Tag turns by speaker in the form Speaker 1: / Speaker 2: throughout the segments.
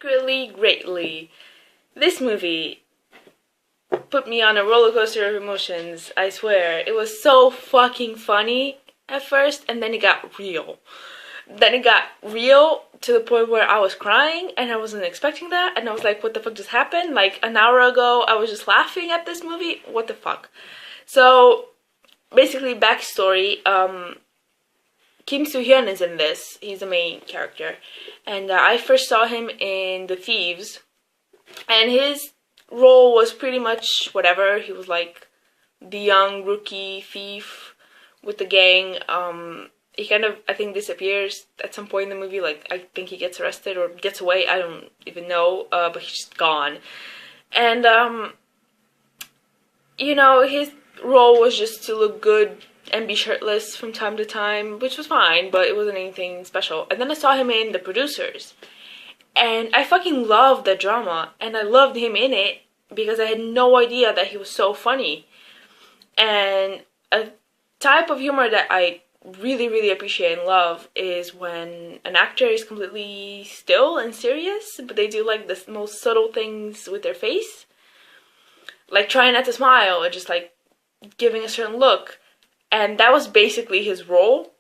Speaker 1: secretly greatly. This movie put me on a roller coaster of emotions, I swear. It was so fucking funny at first, and then it got real. Then it got real to the point where I was crying, and I wasn't expecting that, and I was like, what the fuck just happened? Like, an hour ago, I was just laughing at this movie. What the fuck? So, basically, backstory, Kim Soo-hyun is in this. He's the main character. And I first saw him in The Thieves, and his role was pretty much whatever. He was like the young rookie thief with the gang. He kind of, I think, disappears at some point in the movie. Like, I think he gets arrested or gets away. I don't even know, but he's just gone. And, you know, his role was just to look good and be shirtless from time to time, which was fine, but it wasn't anything special. And then I saw him in The Producers, and I fucking loved the drama, and I loved him in it because I had no idea that he was so funny. And a type of humor that I really, really appreciate and love is when an actor is completely still and serious, but they do like the most subtle things with their face, like trying not to smile or just like giving a certain look. And that was basically his role.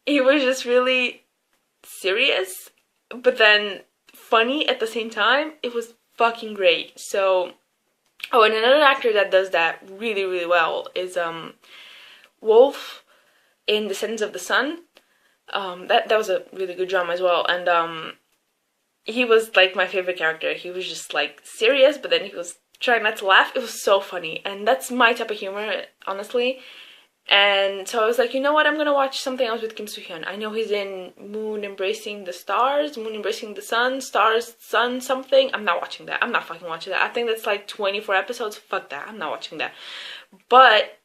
Speaker 1: He was just really serious, but then funny at the same time. It was fucking great. So, oh, and another actor that does that really, really well is Wolf in Descendants of the Sun. That was a really good drama as well. And he was like my favorite character. He was just like serious, but then he was trying not to laugh. It was so funny, and that's my type of humor, honestly. And so I was like, you know what, I'm gonna watch something else with Kim Soo-hyun. I know he's in Moon Embracing the Stars, Moon Embracing the Sun, Stars, Sun something. I'm not watching that. I'm not fucking watching that. I think that's like 24 episodes. Fuck that. I'm not watching that. But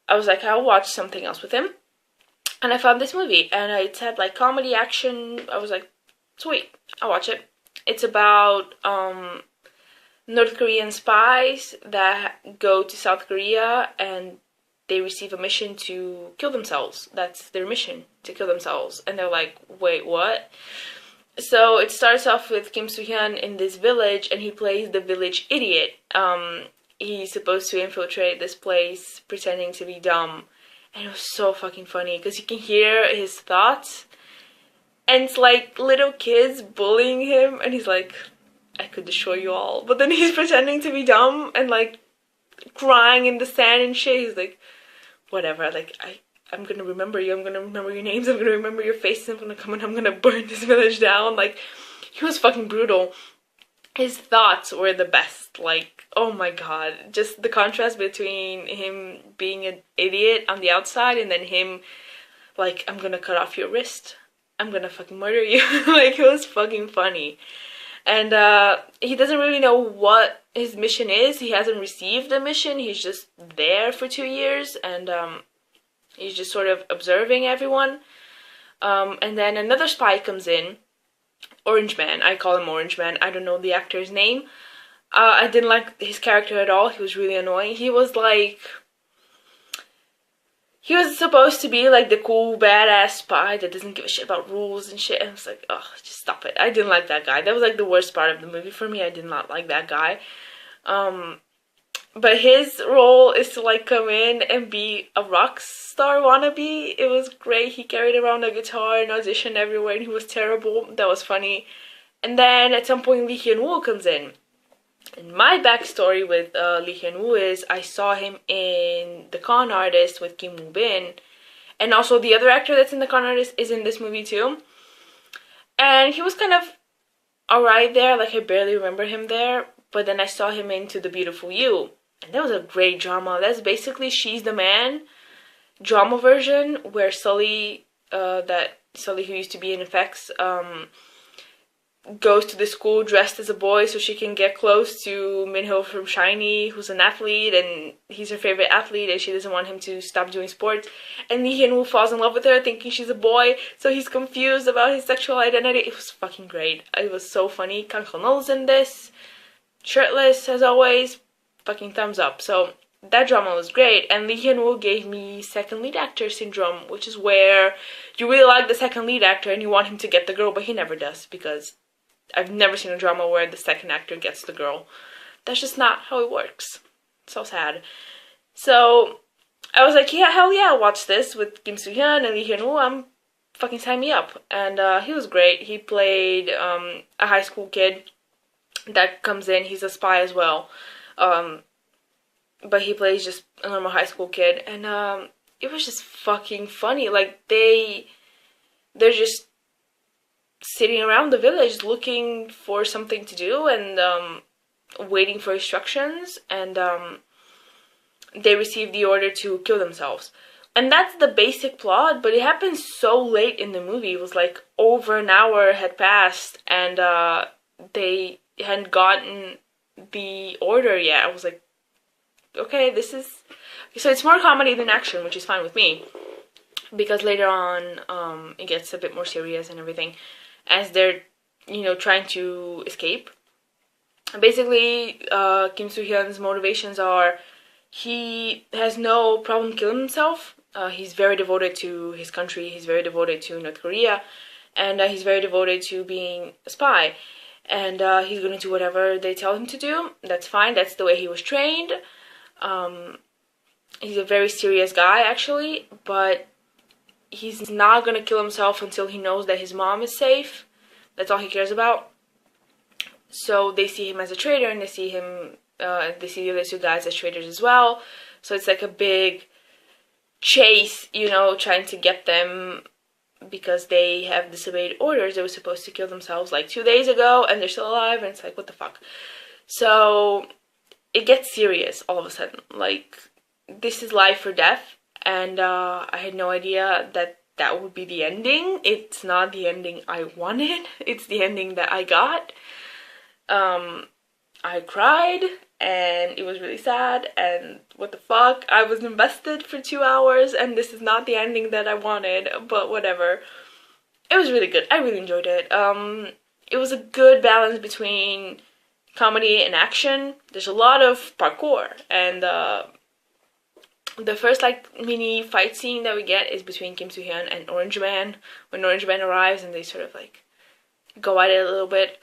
Speaker 1: I was like, I'll watch something else with him. And I found this movie, and it had like comedy, action. I was like, sweet, I'll watch it. It's about North Korean spies that go to South Korea, and they receive a mission to kill themselves. That's their mission, to kill themselves. And they're like, wait, what? So it starts off with Kim Soo-hyun in this village, and he plays the village idiot. He's supposed to infiltrate this place pretending to be dumb. And it was so fucking funny because you can hear his thoughts. And it's like little kids bullying him, and he's like, I could destroy you all. But then he's pretending to be dumb and like crying in the sand and shit. He's like, whatever, like, I'm gonna remember you, I'm gonna remember your names, I'm gonna remember your faces, I'm gonna come and I'm gonna burn this village down. Like, he was fucking brutal. His thoughts were the best. Like, oh my god, just the contrast between him being an idiot on the outside and then him like, I'm gonna cut off your wrist, I'm gonna fucking murder you. Like, it was fucking funny. And he doesn't really know what his mission is. He hasn't received a mission. He's just there for 2 years, and he's just sort of observing everyone. And then another spy comes in, Orange Man. I call him Orange Man. I don't know the actor's name. I didn't like his character at all. He was really annoying. He was like, he was supposed to be like the cool badass spy that doesn't give a shit about rules and shit. And I was like, oh, just stop it. I didn't like that guy. That was like the worst part of the movie for me. I did not like that guy. But his role is to like come in and be a rock star wannabe. It was great. He carried around a guitar and auditioned everywhere, and he was terrible. That was funny. And then at some point Lee Hyun-woo comes in. And my backstory with Lee Hyun-woo is I saw him in The Con Artist with Kim Woo-bin. And also the other actor that's in The Con Artist is in this movie too. And he was kind of alright there. Like, I barely remember him there. But then I saw him into The Beautiful You. And that was a great drama. That's basically She's the Man drama version where Sully who used to be in Effects, goes to the school dressed as a boy so she can get close to Minho from SHINee, who's an athlete, and he's her favorite athlete, and she doesn't want him to stop doing sports. And Lee Hyun-woo falls in love with her thinking she's a boy, so he's confused about his sexual identity. It was fucking great. It was so funny. Kang Ho-no's in this, shirtless as always, fucking thumbs up. So that drama was great, and Lee Hyun-woo gave me second lead actor syndrome, which is where you really like the second lead actor and you want him to get the girl, but he never does because I've never seen a drama where the second actor gets the girl. That's just not how it works. So sad. So I was like, yeah, hell yeah, watch this with Kim Soo-hyun and Lee Hyun-woo. Fucking sign me up. And he was great. He played a high school kid that comes in. He's a spy as well. But he plays just a normal high school kid. And it was just fucking funny. Like, they're just sitting around the village looking for something to do and waiting for instructions. And they receive the order to kill themselves. And that's the basic plot, but it happened so late in the movie. It was like over an hour had passed, and they hadn't gotten the order yet. I was like, okay, this is... So it's more comedy than action, which is fine with me. Because later on, it gets a bit more serious and everything. As they're, trying to escape. Basically, Kim Soo-hyun's motivations are... He has no problem killing himself. He's very devoted to his country. He's very devoted to North Korea. And he's very devoted to being a spy. And he's going to do whatever they tell him to do. That's fine. That's the way he was trained. He's a very serious guy, actually. But he's not going to kill himself until he knows that his mom is safe. That's all he cares about. So they see him as a traitor, and they see him... they see the other two guys as traitors as well. So it's like a big chase, trying to get them because they have disobeyed orders. They were supposed to kill themselves like 2 days ago and they're still alive, and it's like, what the fuck? So it gets serious all of a sudden. Like, this is life or death, and I had no idea that would be the ending. It's not the ending I wanted. It's the ending that I got. I cried, and it was really sad, and what the fuck, I was invested for 2 hours, and this is not the ending that I wanted, but whatever. It was really good. I really enjoyed it. It was a good balance between comedy and action. There's a lot of parkour, and the first mini fight scene that we get is between Kim Soo-hyun and Orange Man, when Orange Man arrives, and they sort of go at it a little bit.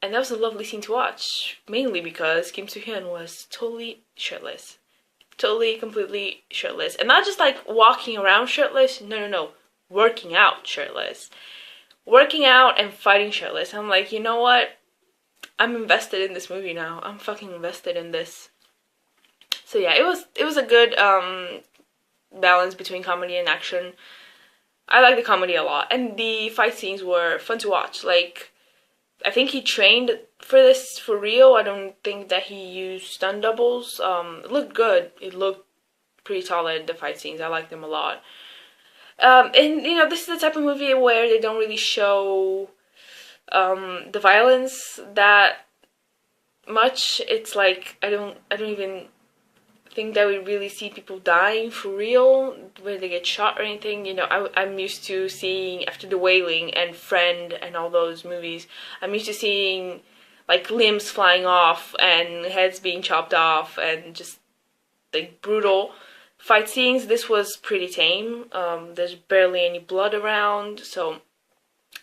Speaker 1: And that was a lovely scene to watch, mainly because Kim Soo-hyun was totally shirtless. Totally, completely shirtless. And not just walking around shirtless, no. Working out shirtless. Working out and fighting shirtless. I'm like, you know what? I'm invested in this movie now. I'm fucking invested in this. So yeah, it was a good balance between comedy and action. I like the comedy a lot. And the fight scenes were fun to watch. I think he trained for this for real. I don't think that he used stunt doubles. It looked good. It looked pretty solid, the fight scenes. I liked them a lot. And, this is the type of movie where they don't really show the violence that much. It's like, I don't even think that we really see people dying for real, where they get shot or anything. I'm used to seeing, after The Wailing and Friend and all those movies, I'm used to seeing limbs flying off and heads being chopped off and just brutal fight scenes. This was pretty tame. There's barely any blood around, so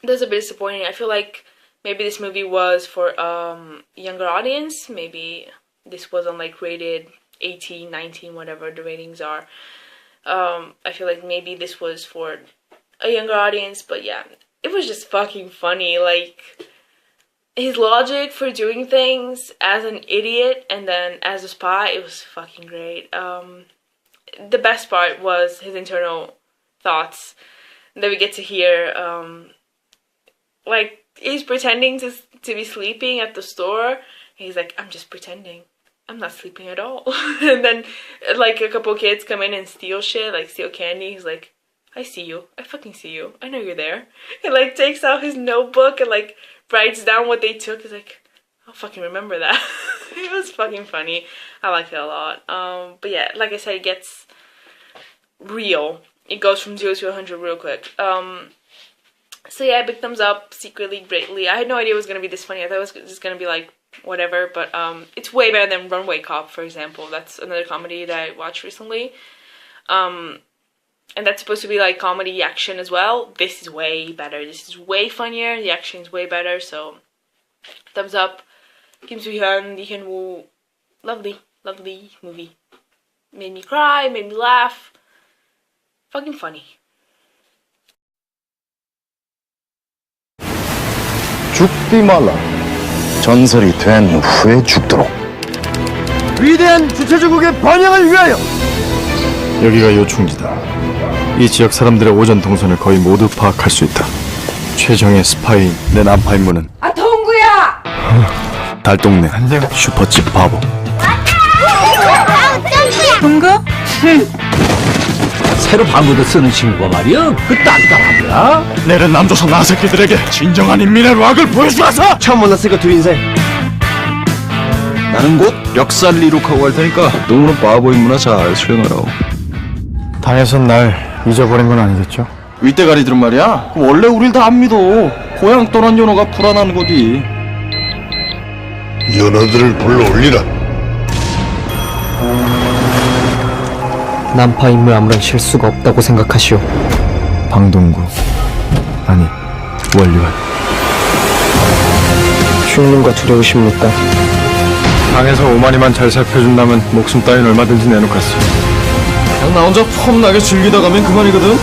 Speaker 1: that's a bit disappointing. I feel like maybe this movie was for younger audience. Maybe this wasn't rated 18, 19, whatever the ratings are. I feel like maybe this was for a younger audience, but yeah, it was just fucking funny. His logic for doing things as an idiot and then as a spy, it was fucking great. The best part was his internal thoughts that we get to hear. He's pretending to be sleeping at the store. He's like, I'm just pretending. I'm not sleeping at all. And then, a couple kids come in and steal shit, steal candy. He's like, I see you. I fucking see you. I know you're there. He, takes out his notebook and, writes down what they took. He's like, I'll fucking remember that. It was fucking funny. I liked it a lot. But yeah, like I said, it gets real. It goes from 0 to 100 real quick. So yeah, big thumbs up, secretly, greatly. I had no idea it was going to be this funny. I thought it was just going to be whatever, but it's way better than Runway Cop, for example. That's another comedy that I watched recently. and that's supposed to be like comedy action as well. This is way better. This is way funnier. The action is way better. So, thumbs up. Kim Soo-hyun, Lee Hyun-woo, lovely, lovely movie. Made me cry, made me laugh. Fucking funny.
Speaker 2: 죽지 말라. 전설이 된 후에 죽도록. 위대한 주체주국의 번영을 위하여. 여기가 요충지다. 이 지역 사람들의 오전 동선을 거의 모두 파악할 수 있다. 최정의 스파이인 내 남파 임무는
Speaker 3: 동구야!
Speaker 2: 달동네 슈퍼집 바보.
Speaker 3: 동구?
Speaker 4: 새로 방구도 쓰는 친구가 말이야. 그 딴따라야.
Speaker 2: 내는 남조선 나새끼들에게 진정한 인민의 락을 보여주어서. 처음 만났으니까 둘이 인사해. 나는 곧 역사를 이룩하고 갈 테니까 너무는 바보인 문화 잘 수행하라고.
Speaker 5: 당에선 날 잊어버린 건 아니겠죠?
Speaker 2: 윗대가리들은 말이야, 원래 우릴 다 안 믿어. 고향 떠난 연어가 불안한 거지.
Speaker 6: 연어들을 불러올리라.
Speaker 7: 난파 임무에 아무런 실수가 없다고 생각하시오.
Speaker 5: 방동구 아니 원리관.
Speaker 7: 죽는가 두려우십니까?
Speaker 5: 당에서 오마니만 잘 살펴준다면 목숨 따윈 얼마든지 내놓겠어.
Speaker 2: 그냥 나 혼자 폼나게 즐기다 가면 그만이거든.